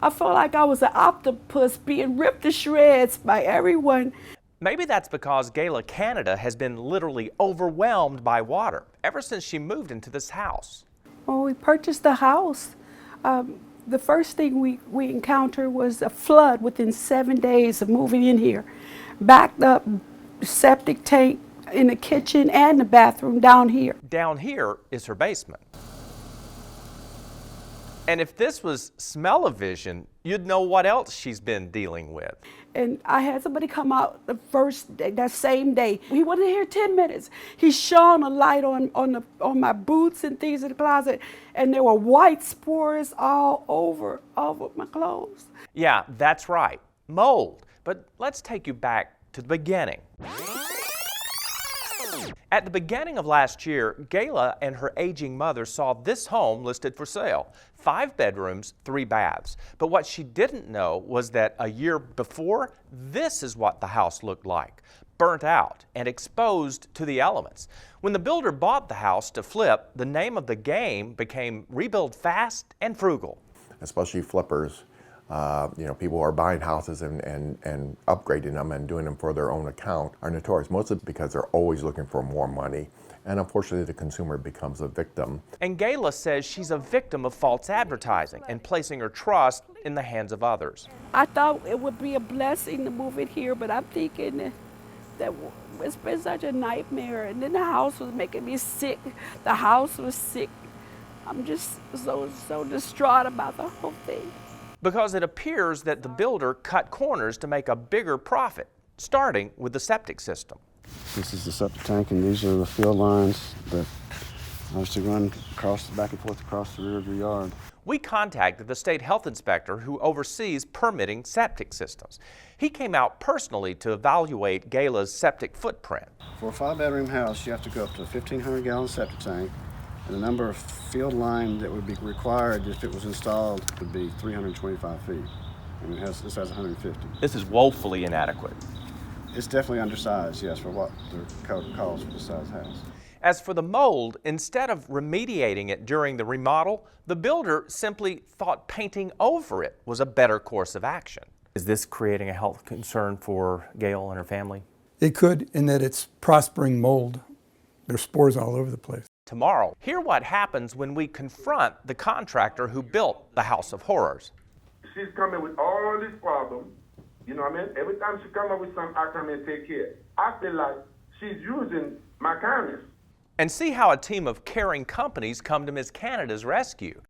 I felt like I was an octopus being ripped to shreds by everyone. Maybe that's because Gayla Canada has been literally overwhelmed by water ever since she moved into this house. When we purchased the house, the first thing we encountered was a flood within 7 days of moving in here. Backed up septic tank in the kitchen and the bathroom down here. Down here is her basement. And if this was smell-o-vision, you'd know what else she's been dealing with. And I had somebody come out the first day, that same day. He wasn't here 10 minutes. He shone a light on my boots and things in the closet, and there were white spores all over my clothes. Yeah, that's right, mold. But let's take you back to the beginning. At the beginning of last year, Gayla and her aging mother saw this home listed for sale. 5 bedrooms, 3 baths. But what she didn't know was that a year before, this is what the house looked like. Burnt out and exposed to the elements. When the builder bought the house to flip, the name of the game became rebuild fast and frugal. Especially flippers. People who are buying houses and upgrading them and doing them for their own account are notorious, mostly because they're always looking for more money. And unfortunately, the consumer becomes a victim. And Gayla says she's a victim of false advertising and placing her trust in the hands of others. I thought it would be a blessing to move it here, but I'm thinking that it's been such a nightmare. And then the house was making me sick. The house was sick. I'm just so distraught about the whole thing. Because it appears that the builder cut corners to make a bigger profit, starting with the septic system. This is the septic tank, and these are the field lines that obviously run back and forth across the rear of your yard. We contacted the state health inspector who oversees permitting septic systems. He came out personally to evaluate Gayla's septic footprint. For a 5-bedroom house, you have to go up to a 1,500-gallon septic tank, and the number of field line that would be required if it was installed would be 325 feet. And this has 150. This is woefully inadequate. It's definitely undersized, yes, for what the code calls for the size house. As for the mold, instead of remediating it during the remodel, the builder simply thought painting over it was a better course of action. Is this creating a health concern for Gail and her family? It could, in that it's prospering mold. There's spores all over the place. Tomorrow, hear what happens when we confront the contractor who built the House of Horrors. She's coming with all these problems. You know what I mean? Every time she come up with something, I come and take care. I feel like she's using my kindness. And see how a team of caring companies come to Ms. Canada's rescue.